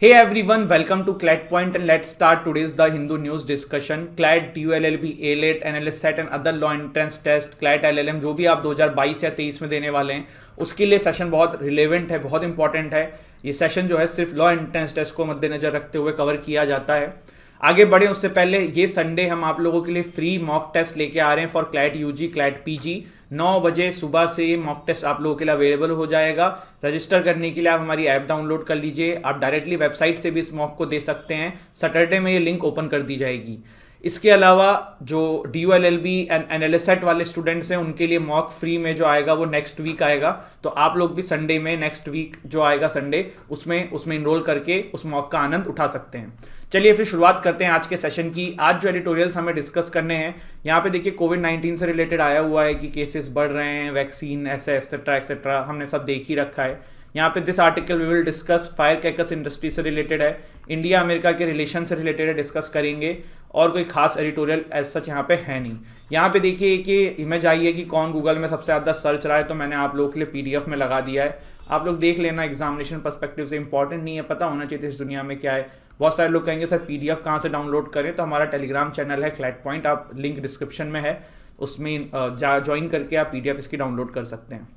Hey everyone, welcome to CLAT Point and let's start today's The Hindu News discussion. CLAT, DULLB, ALET, NLS Set and other law entrance test, CLAT, LLM जो भी आप 2022 या 23 में देने वाले हैं उसके लिए सेशन बहुत रिलेवेंट है, बहुत इंपॉर्टेंट है। ये सेशन जो है सिर्फ लॉ एंट्रेंस टेस्ट को मद्देनजर रखते हुए कवर किया जाता है। आगे बढ़े उससे पहले ये संडे हम आप लोगों के लिए फ्री मॉक टेस्ट लेके आ रहे हैं for CLAT UG CLAT PG. 9 बजे सुबह से ये मॉक टेस्ट आप लोगों के लिए अवेलेबल हो जाएगा। रजिस्टर करने के लिए आप हमारी ऐप डाउनलोड कर लीजिए। आप डायरेक्टली वेबसाइट से भी इस मॉक को दे सकते हैं। सैटरडे में ये लिंक ओपन कर दी जाएगी। इसके अलावा जो DULLB एंड NLS सेट वाले स्टूडेंट्स हैं उनके लिए मॉक फ्री में जो आएगा वो नेक्स्ट वीक आएगा। तो आप लोग भी संडे में नेक्स्ट वीक जो आएगा संडे उसमें इनरोल करके उस मॉक का आनंद उठा सकते हैं। चलिए फिर शुरुआत करते हैं आज के सेशन की। आज जो एडिटोरियल्स हमें डिस्कस करने हैं, यहाँ पे देखिए कोविड-19 से रिलेटेड आया हुआ है कि केसेस बढ़ रहे हैं, वैक्सीन ऐसे एक्सेट्रा हमने सब देख ही रखा है। यहाँ पे this article we will discuss firecrackers industry से रिलेटेड है, इंडिया अमेरिका के रिलेशन से रिलेटेड है, डिस्कस करेंगे। और कोई खास एडिटोरियल एज सच यहाँ पे है नहीं। यहाँ पे देखिए कि इमेज आई है कि कौन गूगल में सबसे ज़्यादा सर्च रहा है, तो मैंने आप लोगों के लिए PDF में लगा दिया है। आप लोग देख लेना, एग्जामिनेशन पर्सपेक्टिव से इंपॉर्टेंट नहीं है, पता होना चाहिए इस दुनिया में क्या है। बहुत सारे लोग कहेंगे सर PDF कहाँ से डाउनलोड करें, तो हमारा टेलीग्राम चैनल है क्लैट पॉइंट, आप लिंक डिस्क्रिप्शन में है, उसमें ज्वाइन करके आप PDF इसकी डाउनलोड कर सकते हैं।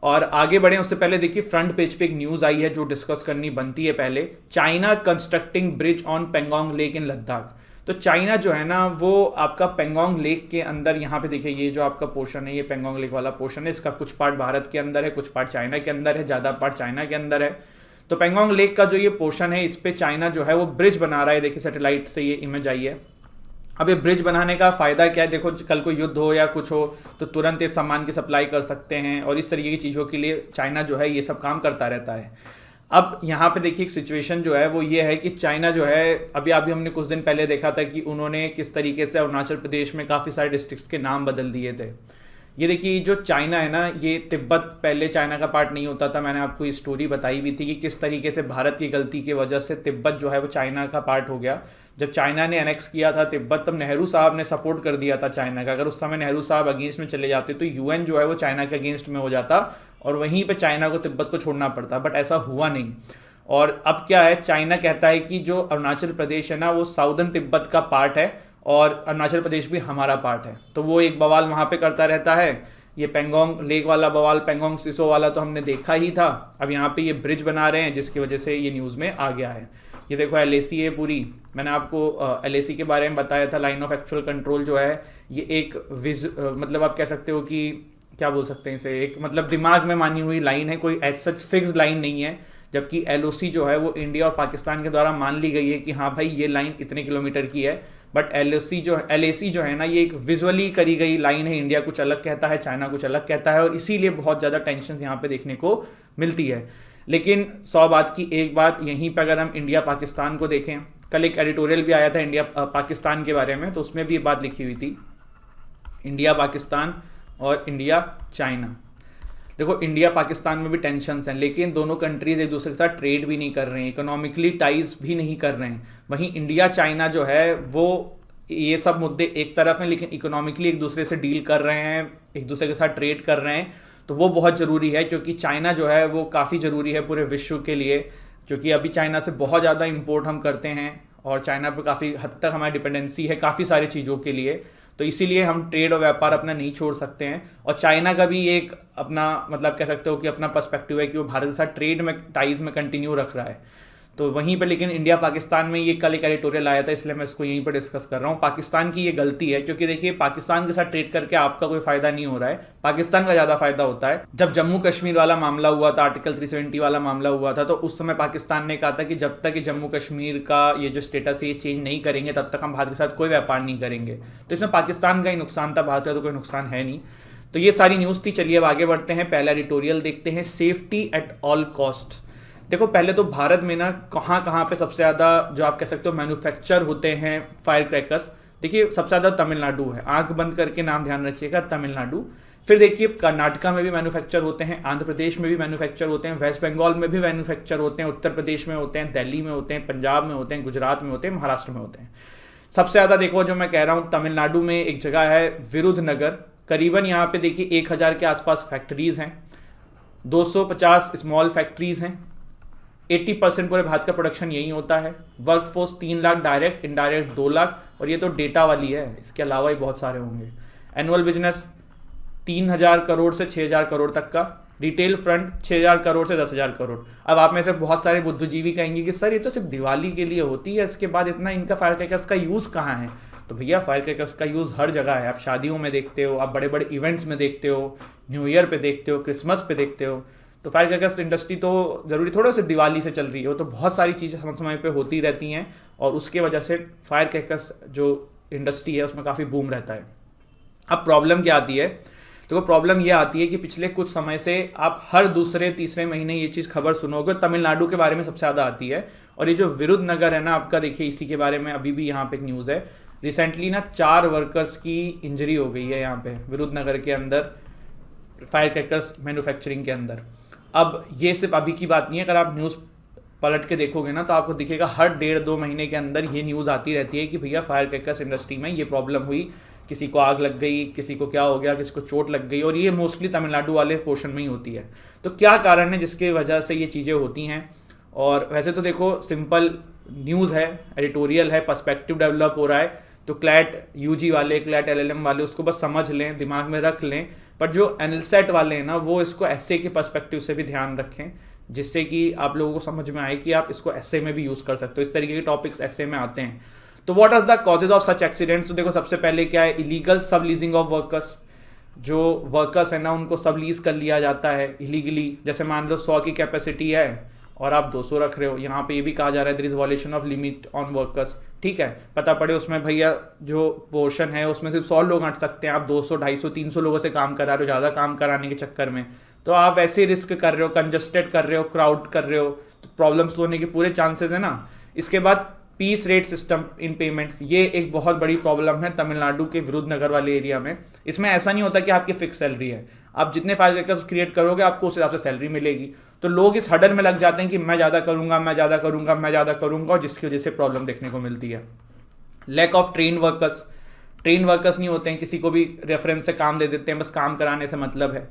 और आगे बढ़े उससे पहले देखिए फ्रंट पेज पे एक न्यूज़ आई है जो डिस्कस करनी बनती है पहले। China constructing bridge on Pangong lake in Ladakh. तो चाइना जो है ना वो आपका पेंगोंग लेक के अंदर, यहाँ पे देखिए ये जो आपका पोर्शन है, ये पेंगोंग लेक वाला पोर्शन है, इसका कुछ पार्ट भारत के अंदर है, कुछ पार्ट चाइना के अंदर है, ज़्यादा पार्ट चाइना के अंदर है। तो पेंगोंग लेक का जो ये पोर्शन है, इस पे चाइना जो है वो ब्रिज बना रहा है। देखिए सैटेलाइट से ये इमेज आई है। अब ये ब्रिज बनाने का फ़ायदा क्या है, देखो कल को युद्ध हो या कुछ हो तो तुरंत ये सामान की सप्लाई कर सकते हैं, और इस तरीके की चीज़ों के लिए चाइना जो है ये सब काम करता रहता है। अब यहाँ पे देखिए एक सिचुएशन जो है वो ये है कि चाइना जो है अभी हमने कुछ दिन पहले देखा था कि उन्होंने किस तरीके से अरुणाचल प्रदेश में काफ़ी सारे डिस्ट्रिक्ट्स के नाम बदल दिए थे। ये देखिए जो चाइना है ना, ये तिब्बत पहले चाइना का पार्ट नहीं होता था। मैंने आपको ये स्टोरी बताई भी थी कि किस तरीके से भारत की गलती की वजह से तिब्बत जो है वो चाइना का पार्ट हो गया। जब चाइना ने एनेक्स किया था तिब्बत, तब नेहरू साहब ने सपोर्ट कर दिया था चाइना का। अगर उस समय नेहरू साहब अगेंस्ट में चले जाते तो UN जो है वो चाइना के अगेंस्ट में हो जाता और वहीं पर चाइना को तिब्बत को छोड़ना पड़ता, बट ऐसा हुआ नहीं। और अब क्या है, चाइना कहता है कि जो अरुणाचल प्रदेश है ना वो साउदर्न तिब्बत का पार्ट है और अरुणाचल प्रदेश भी हमारा पार्ट है। तो वो एक बवाल वहाँ पे करता रहता है। ये पेंगोंग लेक वाला बवाल, पेंगोंग सिसो वाला तो हमने देखा ही था। अब यहाँ पे ये ब्रिज बना रहे हैं जिसकी वजह से ये न्यूज़ में आ गया है। ये देखो LAC है पूरी, मैंने आपको LAC के बारे में बताया था। लाइन ऑफ एक्चुअल कंट्रोल जो है ये एक मतलब आप कह सकते हो कि क्या बोल सकते हैं इसे, एक मतलब दिमाग में मानी हुई लाइन है, कोई एज सच फिक्स लाइन नहीं है। जबकि LOC जो है वो इंडिया और पाकिस्तान के द्वारा मान ली गई है कि हाँ भाई ये लाइन इतने किलोमीटर की है। बट LAC जो है ना ये एक विजुअली करी गई लाइन है। इंडिया कुछ अलग कहता है, चाइना कुछ अलग कहता है, और इसीलिए बहुत ज़्यादा टेंशन यहाँ पे देखने को मिलती है। लेकिन 100 बात की एक बात, यहीं पर अगर हम इंडिया पाकिस्तान को देखें, कल एक एडिटोरियल भी आया था इंडिया पाकिस्तान के बारे में, तो उसमें भी ये बात लिखी हुई थी, इंडिया पाकिस्तान और इंडिया चाइना। देखो इंडिया पाकिस्तान में भी टेंशन्स हैं, लेकिन दोनों कंट्रीज एक दूसरे के साथ ट्रेड भी नहीं कर रहे हैं, इकोनॉमिकली टाइज भी नहीं कर रहे हैं। वहीं इंडिया चाइना जो है वो ये सब मुद्दे एक तरफ हैं, लेकिन इकोनॉमिकली एक दूसरे से डील कर रहे हैं, एक दूसरे के साथ ट्रेड कर रहे हैं। तो वो बहुत ज़रूरी है, क्योंकि चाइना जो है वो काफ़ी ज़रूरी है पूरे विश्व के लिए, क्योंकि अभी चाइना से बहुत ज़्यादा इम्पोर्ट हम करते हैं और चाइना पर काफ़ी हद तक हमारी डिपेंडेंसी है काफ़ी सारी चीज़ों के लिए। तो इसीलिए हम ट्रेड और व्यापार अपना नहीं छोड़ सकते हैं। और चाइना का भी एक अपना मतलब कह सकते हो कि अपना पर्सपेक्टिव है कि वो भारत के साथ ट्रेड में टाइज में कंटिन्यू रख रहा है। तो वहीं पे लेकिन इंडिया पाकिस्तान में ये कल एक एडिटोरियल आया था, इसलिए मैं इसको यहीं पर डिस्कस कर रहा हूँ। पाकिस्तान की ये गलती है, क्योंकि देखिए पाकिस्तान के साथ ट्रेड करके आपका कोई फायदा नहीं हो रहा है, पाकिस्तान का ज़्यादा फायदा होता है। जब जम्मू कश्मीर वाला मामला हुआ था, आर्टिकल 370 वाला मामला हुआ था, तो उस समय पाकिस्तान ने कहा था कि जब तक कि जम्मू कश्मीर का ये जो स्टेटस है ये चेंज नहीं करेंगे तब तक हम भारत के साथ कोई व्यापार नहीं करेंगे। तो इसमें पाकिस्तान का ही नुकसान था, भारत का तो कोई नुकसान है नहीं। तो ये सारी न्यूज़ थी। चलिए अब आगे बढ़ते हैं, पहला एडिटोरियल देखते हैं, सेफ्टी एट ऑल कॉस्ट। देखो पहले तो भारत में ना कहाँ कहाँ पे सबसे ज़्यादा जो आप कह सकते हो मैन्युफैक्चर होते हैं फायर क्रैकर्स। देखिए सबसे ज़्यादा तमिलनाडु है, आंख बंद करके नाम ध्यान रखिएगा, तमिलनाडु। फिर देखिए कर्नाटका में भी मैन्युफैक्चर होते हैं, आंध्र प्रदेश में भी मैन्युफैक्चर होते हैं, वेस्ट बंगाल में भी मैन्युफैक्चर होते हैं, उत्तर प्रदेश में होते हैं, दिल्ली में होते हैं, पंजाब में होते हैं, गुजरात में होते हैं, महाराष्ट्र में होते हैं। सबसे ज़्यादा देखो जो मैं कह रहा हूँ, तमिलनाडु में एक जगह है विरुधनगर, करीबन यहाँ पे देखिए 1000 के आसपास फैक्ट्रीज़ हैं, 250 स्मॉल फैक्ट्रीज़ हैं, 80% पूरे भारत का प्रोडक्शन यही होता है। Workforce 3 lakh direct, indirect 2 lakh, और ये तो डेटा वाली है, इसके अलावा ही बहुत सारे होंगे। एनुअल बिजनेस 3000 करोड़ से 6000 करोड़ तक का। रिटेल फ्रंट 6000 करोड़ से 10,000 करोड़। अब आप में से बहुत सारे बुद्धिजीवी कहेंगे कि सर ये तो सिर्फ दिवाली के लिए होती है, इसके बाद इतना इनका फायर क्रैकर्स का यूज़ कहाँ है? तो भैया फायर क्रैकर्स का यूज़ हर जगह है। आप शादियों में देखते हो, आप बड़े बड़े इवेंट्स में देखते हो, न्यू ईयर पे देखते हो, क्रिसमस पे देखते हो। तो फायर क्रैकर्स इंडस्ट्री तो ज़रूरी थोड़ा सा दिवाली से चल रही है, तो बहुत सारी चीज़ें समय समय पे होती रहती हैं, और उसके वजह से फायर क्रैकर्स जो इंडस्ट्री है उसमें काफ़ी बूम रहता है। अब प्रॉब्लम क्या आती है? तो प्रॉब्लम ये आती है कि पिछले कुछ समय से आप हर दूसरे तीसरे महीने ये चीज़ खबर सुनोगे, तमिलनाडु के बारे में सबसे ज़्यादा आती है। और ये जो विरुद्धनगर है ना आपका, देखिए इसी के बारे में अभी भी यहाँ पे एक न्यूज़ है। रिसेंटली ना 4 वर्कर्स की इंजरी हो गई है यहाँ पे विरुद्धनगर के अंदर, फायर क्रैकर्स मैन्युफैक्चरिंग के अंदर। अब ये सिर्फ अभी की बात नहीं है, अगर आप न्यूज़ पलट के देखोगे ना तो आपको दिखेगा हर 1.5-2 महीने के अंदर ये न्यूज़ आती रहती है कि भैया फायर क्रैकर्स इंडस्ट्री में ये प्रॉब्लम हुई, किसी को आग लग गई, किसी को क्या हो गया, किसी को चोट लग गई, और ये मोस्टली तमिलनाडु वाले पोर्शन में ही होती है। तो क्या कारण है जिसकी वजह से ये चीज़ें होती हैं? और वैसे तो देखो सिंपल न्यूज़ है, एडिटोरियल है, पर्सपेक्टिव डेवलप हो रहा है, तो क्लैट यूजी वाले, क्लैट एलएलएम वाले उसको बस समझ लें, दिमाग में रख लें। पर जो एनएलसेट वाले हैं ना वो इसको एसए के पर्सपेक्टिव से भी ध्यान रखें, जिससे कि आप लोगों को समझ में आए कि आप इसको एसए में भी यूज़ कर सकते हो। इस तरीके के टॉपिक्स एसए में आते हैं। तो what are the causes of such accidents? तो देखो सबसे पहले क्या है, illegal subleasing of workers. जो वर्कर्स है ना उनको सब लीज कर लिया जाता है इलीगली। जैसे मान लो 100 की कैपेसिटी है और आप 200 रख रहे हो, यहाँ पे ये भी कहा जा रहा है there is violation of limit on workers. ठीक है, पता पड़े उसमें भैया जो पोर्शन है उसमें सिर्फ 100 लोग हट सकते हैं, आप 200, 250, 300 लोगों से काम करा रहे हो, ज़्यादा काम कराने के चक्कर में, तो आप वैसे रिस्क कर रहे हो, कंजस्टेड कर रहे हो, क्राउड कर रहे हो, तो प्रॉब्लम्स होने के पूरे चांसेस है ना। इसके बाद piece rate system in payments, ये एक बहुत बड़ी प्रॉब्लम है तमिलनाडु के विरुद्धनगर वाले एरिया में। इसमें ऐसा नहीं होता कि आपकी फिक्स सैलरी है, आप जितने फायर क्रैकर्स क्रिएट करोगे आपको उस हिसाब से सैलरी मिलेगी। तो लोग इस हडल में लग जाते हैं कि मैं ज़्यादा करूंगा, मैं ज़्यादा करूंगा, मैं ज़्यादा करूंगा, और जिसकी वजह से प्रॉब्लम देखने को मिलती है। Lack of train workers, train workers नहीं होते हैं, किसी को भी रेफरेंस से काम दे देते हैं, बस काम कराने से मतलब है।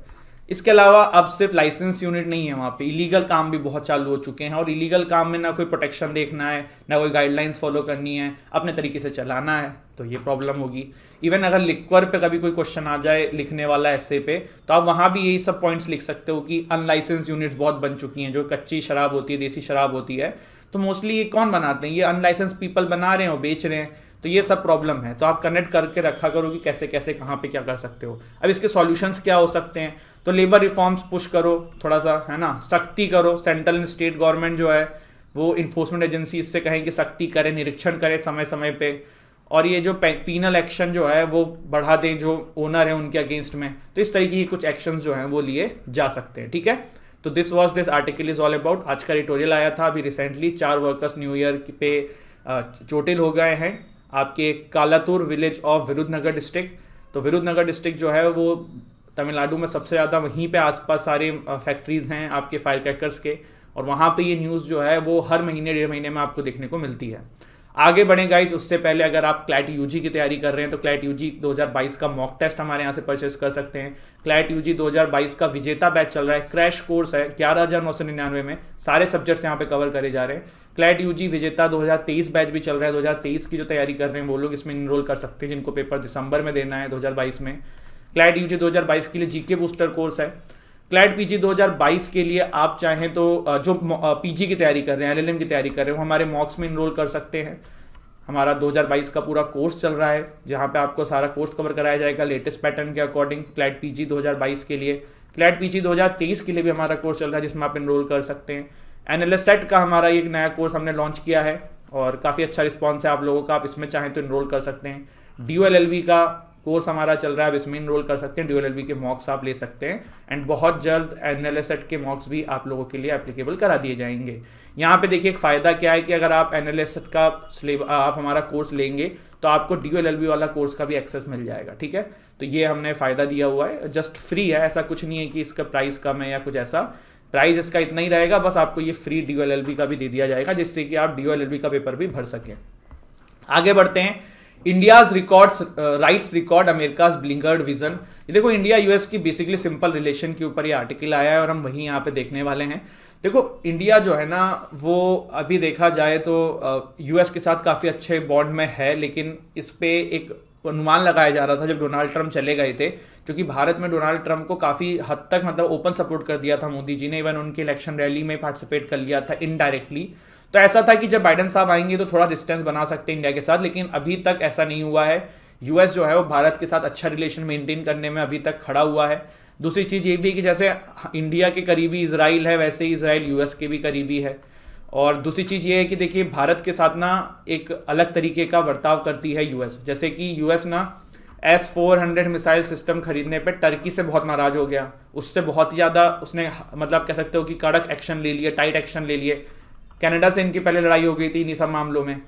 इसके अलावा अब सिर्फ लाइसेंस यूनिट नहीं है, वहाँ पे इलीगल काम भी बहुत चालू हो चुके हैं, और इलीगल काम में ना कोई प्रोटेक्शन देखना है, ना कोई गाइडलाइंस फॉलो करनी है, अपने तरीके से चलाना है, तो ये प्रॉब्लम होगी। इवन अगर लिक्वर पे कभी कोई क्वेश्चन आ जाए लिखने वाला ऐसे पे, तो आप वहाँ भी यही सब पॉइंट्स लिख सकते हो कि अनलाइसेंस यूनिट्स बहुत बन चुकी हैं, जो कच्ची शराब होती है, देसी शराब होती है, तो मोस्टली ये कौन बनाते हैं? ये अनलाइसेंस पीपल बना रहे हैं और बेच रहे हैं। तो ये सब प्रॉब्लम है। तो आप कनेक्ट करके रखा करो कि कैसे कैसे कहाँ पे क्या कर सकते हो। अब इसके सॉल्यूशंस क्या हो सकते हैं? तो लेबर रिफॉर्म्स पुश करो थोड़ा सा, है ना, सख्ती करो। सेंट्रल एंड स्टेट गवर्नमेंट जो है वो इन्फोर्समेंट एजेंसी इससे कहें कि सख्ती करें, निरीक्षण करें समय समय पे, और ये जो पीनल एक्शन जो है वो बढ़ा दें जो ओनर है उनके अगेंस्ट में। तो इस तरीके की कुछ एक्शंस जो हैं वो लिए जा सकते हैं। ठीक है, तो this article is all about. आज का एडिटोरियल आया था अभी रिसेंटली, 4 वर्कर्स न्यू ईयर पे चोटिल हो गए हैं आपके कालातूर विलेज ऑफ विरुद्धनगर डिस्ट्रिक्ट। तो विरुद्धनगर डिस्ट्रिक्ट जो है वो तमिलनाडु में सबसे ज़्यादा, वहीं पे आसपास सारे फैक्ट्रीज़ हैं आपके फायर क्रैकर्स के, और वहाँ पे ये न्यूज़ जो है वो हर महीने 1.5 महीने में आपको देखने को मिलती है। आगे बढ़े गाइज, उससे पहले अगर आप क्लैट यूजी की तैयारी कर रहे हैं तो क्लैट यूजी 2022 का मॉक टेस्ट हमारे यहाँ से परचेस कर सकते हैं। क्लैट यूजी 2022 का विजेता बैच चल रहा है, क्रैश कोर्स है 11,999 में, सारे सब्जेक्ट्स यहाँ पे कवर करे जा रहे हैं। क्लैट यूजी विजेता 2023 बैच भी चल रहा है, 2023 की जो तैयारी कर रहे हैं वो लोग इसमें इनरोल कर सकते हैं जिनको पेपर दिसंबर में देना है 2022 में। क्लैट यूजी 2022 के लिए जीके बूस्टर कोर्स है। क्लैट पीजी 2022 के लिए आप चाहें तो जो पीजी की तैयारी कर रहे हैं, एलएलएम की तैयारी कर रहे हैं, वो हमारे मॉक्स में इनरोल कर सकते हैं। हमारा 2022 का पूरा कोर्स चल रहा है जहाँ पे आपको सारा कोर्स कवर कराया जाएगा लेटेस्ट पैटर्न के अकॉर्डिंग। क्लैट पीजी 2022 के लिए, क्लैट पीजी 2023 के लिए भी हमारा कोर्स चल रहा है जिसमें आप इनरोल कर सकते हैं। एनएलएस सेट का हमारा एक नया कोर्स हमने लॉन्च किया है और काफ़ी अच्छा रिस्पॉन्स है आप लोगों का, आप इसमें चाहें तो इनरोल कर सकते हैं। DOLLB का कोर्स हमारा चल रहा है, अब इसमें इनरोल कर सकते हैं, DOLLB के मॉक्स आप ले सकते हैं, एंड बहुत जल्द एनएलएस सेट के मॉक्स भी आप लोगों के लिए एप्लीकेबल करा दिए जाएंगे। यहाँ पे देखिए एक फ़ायदा क्या है कि अगर आप एनएलएस सेट का आप हमारा कोर्स लेंगे तो आपको DOLLB वाला कोर्स का भी एक्सेस मिल जाएगा। ठीक है, तो ये हमने फ़ायदा दिया हुआ है, जस्ट फ्री है, ऐसा कुछ नहीं है कि इसका प्राइस कम है या कुछ ऐसा, प्राइस इसका इतना ही रहेगा, बस आपको ये फ्री DOLLB का भी दे दिया जाएगा जिससे कि आप DOLLB का पेपर भी भर सकें। आगे बढ़ते हैं, India's records rights record America's ब्लिंगर्ड विजन। ये देखो इंडिया यूएस की बेसिकली सिंपल रिलेशन के ऊपर ये आर्टिकल आया है और हम वही यहाँ पे देखने वाले हैं। देखो इंडिया जो है ना वो अभी देखा जाए तो यूएस के साथ काफ़ी अच्छे बॉन्ड में है, लेकिन इस पे एक अनुमान लगाया जा रहा था जब डोनाल्ड ट्रंप चले गए थे, क्योंकि भारत में डोनाल्ड ट्रंप को काफ़ी हद तक मतलब ओपन सपोर्ट कर दिया था मोदी जी ने, इवन उनके इलेक्शन रैली में पार्टिसिपेट कर लिया था इनडायरेक्टली। तो ऐसा था कि जब बाइडन साहब आएंगे तो थोड़ा डिस्टेंस बना सकते हैं इंडिया के साथ, लेकिन अभी तक ऐसा नहीं हुआ है। यूएस जो है वो भारत के साथ अच्छा रिलेशन मेंटेन करने में अभी तक खड़ा हुआ है। दूसरी चीज़ ये भी है कि जैसे इंडिया के करीबी इसराइल है, वैसे ही इसराइल यूएस के भी करीबी है। और दूसरी चीज़ ये है कि देखिए भारत के साथ ना एक अलग तरीके का बर्ताव करती है यूएस। जैसे कि यूएस ना S-400 मिसाइल सिस्टम खरीदने पे टर्की से बहुत नाराज हो गया, उससे बहुत ही ज़्यादा उसने मतलब कह सकते हो कि कड़क एक्शन ले लिए, टाइट एक्शन ले लिए। कनाडा से इनकी पहले लड़ाई हो गई थी इन सब मामलों में,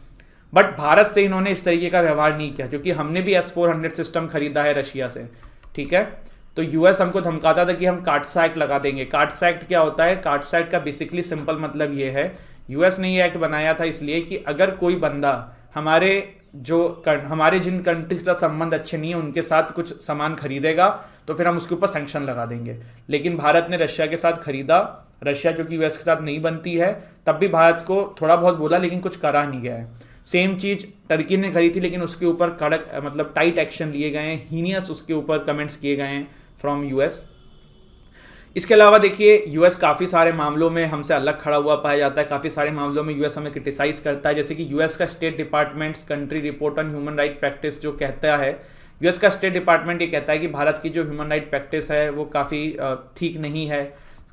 बट भारत से इन्होंने इस तरीके का व्यवहार नहीं किया, क्योंकि हमने भी S-400 सिस्टम खरीदा है रशिया से, ठीक है। तो यूएस हमको धमकाता था कि हम कार्ट्सा एक्ट लगा देंगे। कार्ट्सा एक्ट क्या होता है? कार्ट्सा एक्ट का बेसिकली सिंपल मतलब ये है, यूएस ने ये एक्ट बनाया था इसलिए कि अगर कोई बंदा हमारे जिन कंट्रीज का संबंध अच्छे नहीं है उनके साथ कुछ सामान खरीदेगा तो फिर हम उसके ऊपर सैंक्शन लगा देंगे। लेकिन भारत ने रशिया के साथ खरीदा, रशिया क्योंकि यूएस के साथ नहीं बनती है, तब भी भारत को थोड़ा बहुत बोला लेकिन कुछ करा नहीं गया है। सेम चीज़ टर्की ने खरीदी थी, लेकिन उसके ऊपर कड़क मतलब टाइट एक्शन लिए गए हैं, हीनियस उसके ऊपर कमेंट्स किए गए हैं फ्रॉम यूएस। इसके अलावा देखिए यूएस काफ़ी सारे मामलों में हमसे अलग खड़ा हुआ पाया जाता है, काफ़ी सारे मामलों में यूएस हमें क्रिटिसाइज़ करता है। जैसे कि यूएस का state department country report on human right practice जो कहता है, यूएस का स्टेट डिपार्टमेंट ये कहता है कि भारत की जो ह्यूमन राइट प्रैक्टिस है वो काफ़ी ठीक नहीं है।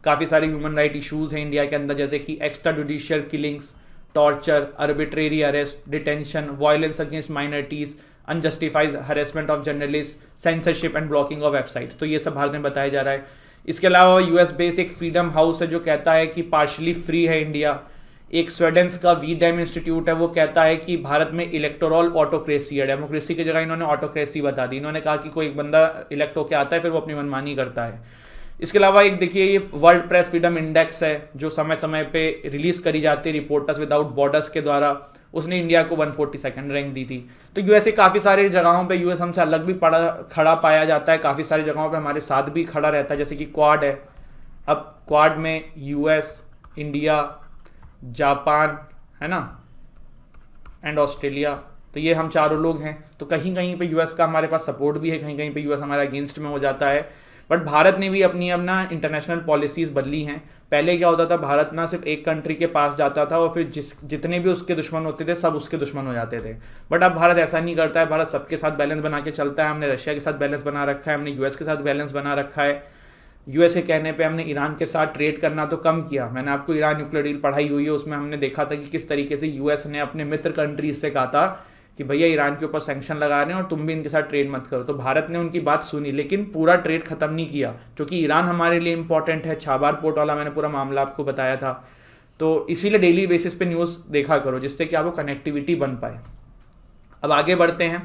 काफ़ी सारे ह्यूमन राइट इशूज़ हैं इंडिया के अंदर, जैसे कि extra judicial killings, torture, arbitrary arrest, detention, violence against minorities, unjustified harassment of journalist, censorship and blocking of websites. तो ये सब भारत में बताया जा रहा है। इसके अलावा यूएस बेस एक फ्रीडम हाउस है जो कहता है कि पार्शली फ्री है इंडिया। एक स्वीडेंस का वीडेम इंस्टीट्यूट है, वो कहता है कि भारत में इलेक्टोरल ऑटोक्रेसी है, डेमोक्रेसी की जगह इन्होंने ऑटोक्रेसी बता दी। इन्होंने कहा कि कोई एक बंदा इलेक्ट होकर आता है फिर वो अपनी मनमानी करता है। इसके अलावा एक देखिए ये वर्ल्ड प्रेस फ्रीडम इंडेक्स है जो समय समय पे रिलीज करी जाती है रिपोर्टर्स विदाउट बॉर्डर्स के द्वारा, उसने इंडिया को 142nd रैंक दी थी। तो यूएस काफ़ी सारी जगहों पे यूएस हमसे अलग भी खड़ा पाया जाता है, काफ़ी सारी जगहों पे हमारे साथ भी खड़ा रहता है। जैसे कि क्वाड है, अब क्वाड में यूएस, इंडिया, जापान है ना, एंड ऑस्ट्रेलिया, तो ये हम चारों लोग हैं। तो कहीं कहीं पे यूएस का हमारे पास सपोर्ट भी है, कहीं कहीं पे यूएस हमारे अगेंस्ट में हो जाता है। बट भारत ने भी अपनी अपना इंटरनेशनल पॉलिसीज़ बदली हैं। पहले क्या होता था, भारत ना सिर्फ एक कंट्री के पास जाता था और फिर जितने भी उसके दुश्मन होते थे सब उसके दुश्मन हो जाते थे। बट अब भारत ऐसा नहीं करता है, भारत सबके साथ बैलेंस बना के चलता है। हमने रशिया के साथ बैलेंस बना रखा है, हमने यूएस के साथ बैलेंस बना रखा है। यूएस के कहने पे हमने ईरान के साथ ट्रेड करना तो कम किया। मैंने आपको ईरान न्यूक्लियर डील पढ़ाई हुई है, उसमें हमने देखा था कि किस तरीके से यूएस ने अपने मित्र कंट्रीज से कहा था कि भैया ईरान के ऊपर सैंक्शन लगा रहे हैं और तुम भी इनके साथ ट्रेड मत करो। तो भारत ने उनकी बात सुनी, लेकिन पूरा ट्रेड खत्म नहीं किया, क्योंकि ईरान हमारे लिए इंपॉर्टेंट है। छाबार पोर्ट वाला मैंने पूरा मामला आपको बताया था। तो इसीलिए डेली बेसिस पे न्यूज़ देखा करो, जिससे कि आपको कनेक्टिविटी बन पाए। अब आगे बढ़ते हैं,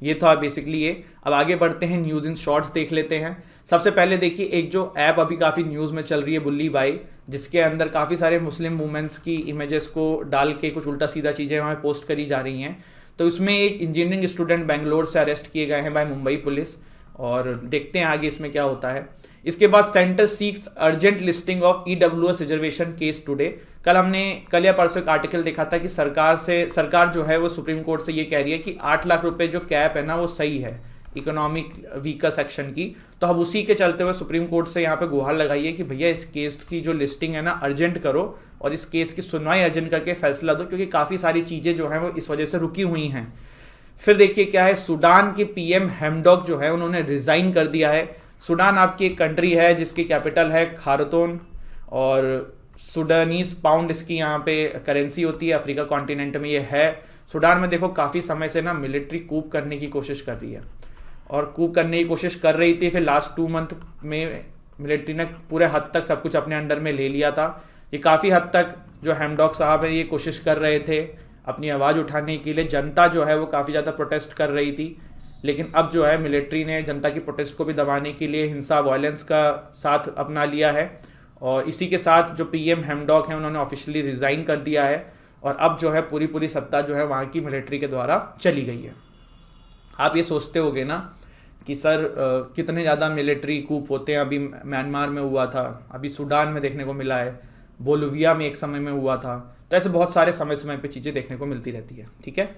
ये था बेसिकली ये। अब आगे बढ़ते हैं, न्यूज़ इन शॉर्ट्स देख लेते हैं। सबसे पहले देखिए एक जो ऐप अभी काफ़ी न्यूज़ में चल रही है, बुल्ली बाई, जिसके अंदर काफ़ी सारे मुस्लिम वुमेंस की इमेजेस को डाल के कुछ उल्टा सीधा चीज़ें वहाँ पोस्ट करी जा रही हैं। तो इसमें एक इंजीनियरिंग स्टूडेंट बेंगलोर से अरेस्ट किए गए हैं बाय मुंबई पुलिस, और देखते हैं आगे इसमें क्या होता है। इसके बाद centre seeks urgent listing of EWS reservation case today. कल या परसों एक आर्टिकल देखा था कि सरकार जो है वो सुप्रीम कोर्ट से ये कह रही है कि 8 लाख रुपए जो कैप है ना वो सही है इकोनॉमिक वीकर सेक्शन की। तो अब उसी के चलते हुए सुप्रीम कोर्ट से यहाँ पे गुहार लगाई है कि भैया इस केस की जो लिस्टिंग है ना अर्जेंट करो और इस केस की सुनवाई अर्जेंट करके फैसला दो, क्योंकि काफ़ी सारी चीज़ें जो हैं वो इस वजह से रुकी हुई हैं। फिर देखिए क्या है, सूडान के पीएम हेमडॉक जो है उन्होंने रिज़ाइन कर दिया है। सूडान आपकी एक कंट्री है जिसकी कैपिटल है खारतून, और सूडानीज पाउंड इसकी यहाँ पे करेंसी होती है, अफ्रीका कॉन्टिनेंट में ये है। सूडान में देखो काफ़ी समय से ना मिलिट्री कूप करने की कोशिश कर रही है, और कूप करने की कोशिश कर रही थी। फिर लास्ट 2 मंथ में मिलिट्री ने पूरे हद तक सब कुछ अपने अंडर में ले लिया था। ये काफ़ी हद तक जो हेमडॉक साहब है ये कोशिश कर रहे थे अपनी आवाज़ उठाने के लिए। जनता जो है वो काफ़ी ज़्यादा प्रोटेस्ट कर रही थी, लेकिन अब जो है मिलिट्री ने जनता की प्रोटेस्ट को भी दबाने के लिए हिंसा वायलेंस का साथ अपना लिया है, और इसी के साथ जो पीएम हेमडॉक हैं उन्होंने ऑफिशियली रिज़ाइन कर दिया है, और अब जो है पूरी सत्ता जो है वहाँ की मिलिट्री के द्वारा चली गई है। आप ये सोचते होगे ना कि सर कितने ज़्यादा मिलिट्री कूप होते हैं, अभी म्यांमार में हुआ था, अभी सूडान में देखने को मिला है। बोलिविया में एक समय में हुआ था। तो ऐसे बहुत सारे समय समय पे चीज़ें देखने को मिलती रहती है, ठीक है।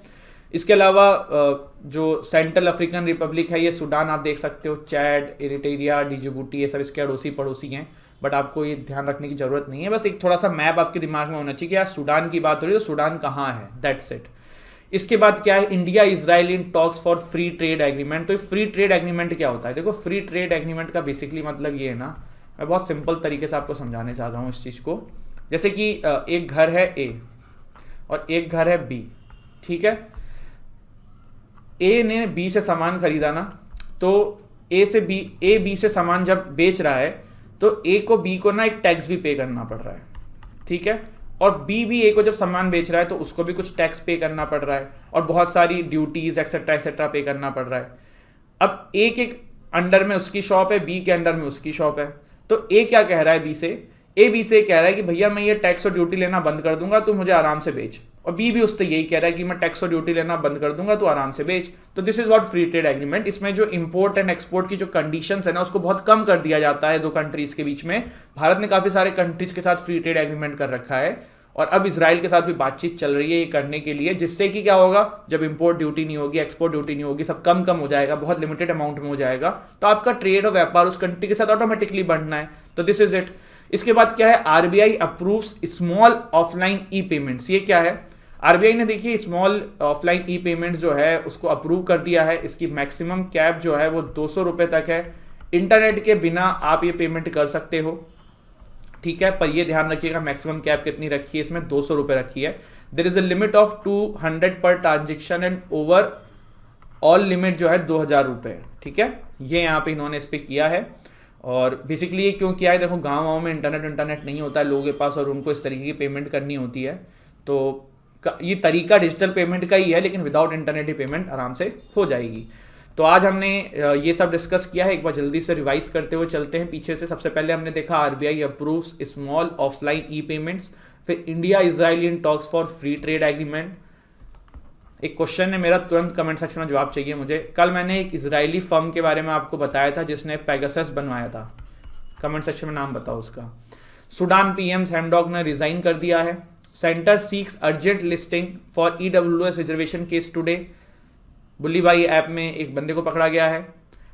इसके अलावा जो सेंट्रल अफ्रीकन रिपब्लिक है, ये सूडान आप देख सकते हो, चैड, इरिट्रिया, डिजिबूटी, ये सब इसके अड़ोसी पड़ोसी हैं, बट आपको ये ध्यान रखने की जरूरत नहीं है। बस एक थोड़ा सा मैप आपके दिमाग में होना चाहिए कि यार सूडान की बात हो रही है तो सूडान कहाँ है, दैट्स इट। इसके बाद क्या है, India Israel in talks for free trade agreement. तो फ्री ट्रेड एग्रीमेंट क्या होता है? देखो, फ्री ट्रेड एग्रीमेंट का बेसिकली मतलब ये है ना, मैं बहुत सिंपल तरीके से आपको समझाने चाहता हूँ इस चीज़ को। जैसे कि एक घर है ए और एक घर है बी, ठीक है। ए ने बी से सामान खरीदा ना, तो ए बी से सामान जब बेच रहा है तो ए को बी को ना एक टैक्स भी पे करना पड़ रहा है, ठीक है। और बी भी ए को जब सामान बेच रहा है तो उसको भी कुछ टैक्स पे करना पड़ रहा है और बहुत सारी ड्यूटीज एक्सेट्रा एक्सेट्रा पे करना पड़ रहा है। अब ए के अंडर में उसकी शॉप है, बी के अंडर में उसकी शॉप है। तो ए क्या कह रहा है बी से? ए बी से कह रहा है कि भैया मैं ये टैक्स और ड्यूटी लेना बंद कर दूंगा, तू मुझे आराम से बेच। और बी भी उससे यही कह रहा है कि मैं टैक्स और ड्यूटी लेना बंद कर दूंगा, तू आराम से बेच। तो this is what free trade agreement. इसमें जो इंपोर्ट एंड एक्सपोर्ट की जो कंडीशंस है ना, उसको बहुत कम कर दिया जाता है दो कंट्रीज के बीच में। भारत ने काफी सारे कंट्रीज के साथ फ्री ट्रेड एग्रीमेंट कर रखा है और अब इजराइल के साथ भी बातचीत चल रही है ये करने के लिए, जिससे कि क्या होगा, जब इंपोर्ट ड्यूटी नहीं होगी, एक्सपोर्ट ड्यूटी नहीं होगी, सब कम हो जाएगा, बहुत लिमिटेड अमाउंट में हो जाएगा, तो आपका ट्रेड और व्यापार उस कंट्री के साथ ऑटोमेटिकली बढ़ना है। तो दिस इज इट। इसके बाद क्या है, आरबीआई अप्रूव्स स्मॉल ऑफलाइन ई पेमेंट्स। ये क्या है? आरबीआई ने देखिए स्मॉल ऑफलाइन ई पेमेंट्स जो है उसको अप्रूव कर दिया है। इसकी मैक्सिमम कैप जो है वो 200 रुपये तक है। इंटरनेट के बिना आप ये पेमेंट कर सकते हो, ठीक है, पर ये ध्यान रखिएगा मैक्सिमम कैप कितनी रखी है इसमें, 200 रुपये रखी है। There is a limit of 200 per transaction and overall limit जो है 2000 रुपये, ठीक है। ये यहाँ पे इन्होंने इस पर किया है। और बेसिकली ये क्यों किया है, देखो गाँव में इंटरनेट नहीं होता है लोगों के पास और उनको इस तरीके की पेमेंट करनी होती है, तो ये तरीका डिजिटल पेमेंट का ही है, लेकिन विदाउट इंटरनेट ही पेमेंट आराम से हो जाएगी। तो आज हमने ये सब डिस्कस किया है। एक बार जल्दी से रिवाइज करते हुए चलते हैं पीछे से। सबसे पहले हमने देखा आरबीआई अप्रूव्स स्मॉल ऑफलाइन ई पेमेंट्स, फिर India Israel in talks for free trade agreement. एक क्वेश्चन है मेरा, तुरंत कमेंट सेक्शन में जवाब चाहिए मुझे। कल मैंने एक इजरायली फर्म के बारे में आपको बताया था जिसने पेगासस बनवाया था, कमेंट सेक्शन में नाम बताओ उसका। सूडान पीएम हैमडॉक ने रिजाइन कर दिया है। Centre seeks urgent listing for EWS reservation case today. Bulli Bai app में एक बंदे को पकड़ा गया है।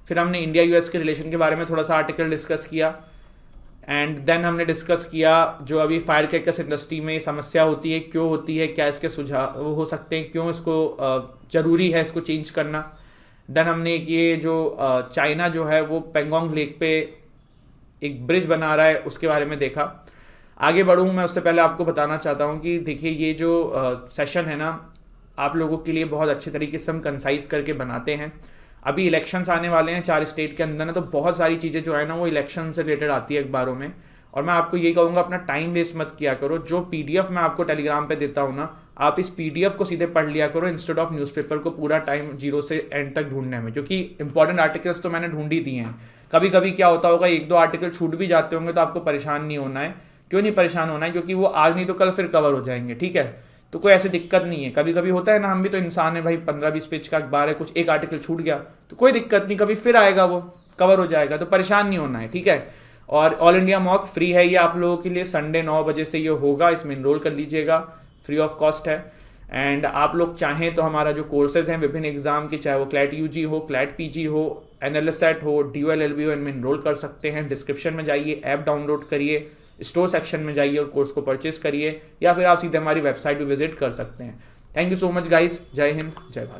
फिर हमने इंडिया यूएस के रिलेशन के बारे में थोड़ा सा आर्टिकल डिस्कस किया एंड देन हमने डिस्कस किया जो अभी फायर क्रैकर्स इंडस्ट्री में समस्या होती है, क्यों होती है, क्या इसके सुझाव हो सकते हैं, क्यों इसको ज़रूरी है इसको चेंज करना। देन हमने ये जो चाइना जो है वो पेंगोंग लेक पे एक ब्रिज बना रहा है उसके बारे में देखा। आगे बढ़ूँ मैं उससे पहले आपको बताना चाहता हूँ कि देखिए ये जो सेशन है ना, आप लोगों के लिए बहुत अच्छे तरीके से हम कंसाइज करके बनाते हैं। अभी इलेक्शंस आने वाले हैं 4 स्टेट के अंदर ना, तो बहुत सारी चीज़ें जो है ना वो इलेक्शन से रिलेटेड आती है अखबारों में। और मैं आपको यही कहूँगा अपना टाइम वेस्ट मत किया करो। जो पीडीएफ मैं आपको टेलीग्राम पे देता हूँ ना, आप इस पीडीएफ को सीधे पढ़ लिया करो इंस्टेड ऑफ न्यूज़पेपर को पूरा टाइम 0 से एंड तक ढूंढने में, क्योंकि इंपॉर्टेंट आर्टिकल्स तो मैंने ढूंढ ही दिए हैं। कभी कभी क्या होता होगा 1-2 आर्टिकल छूट भी जाते होंगे, तो आपको परेशान नहीं होना है। क्यों नहीं परेशान होना है? क्योंकि वो आज नहीं तो कल फिर कवर हो जाएंगे, ठीक है। तो कोई ऐसी दिक्कत नहीं है। कभी कभी होता है ना, हम भी तो इंसान है भाई, 15-20 पेज का अखबार है, कुछ एक आर्टिकल छूट गया तो कोई दिक्कत नहीं, कभी फिर आएगा वो कवर हो जाएगा, तो परेशान नहीं होना है, ठीक है। और ऑल इंडिया मॉक फ्री है ये आप लोगों के लिए, संडे 9 बजे से ये होगा, इसमें इनरोल कर लीजिएगा, फ्री ऑफ कॉस्ट है। एंड आप लोग चाहें तो हमारा जो कोर्सेज हैं विभिन्न एग्जाम के, चाहे वो क्लैट यूजी हो, क्लैट पीजी हो, एनएलएसएट हो, डीयूएलएलबी हो, इनमें इनरोल कर सकते हैं। डिस्क्रिप्शन में जाइए, ऐप डाउनलोड करिए, स्टोर सेक्शन में जाइए और कोर्स को परचेस करिए, या फिर आप सीधे हमारी वेबसाइट भी विजिट कर सकते हैं। Thank you so much guys, जय हिंद, जय भारत।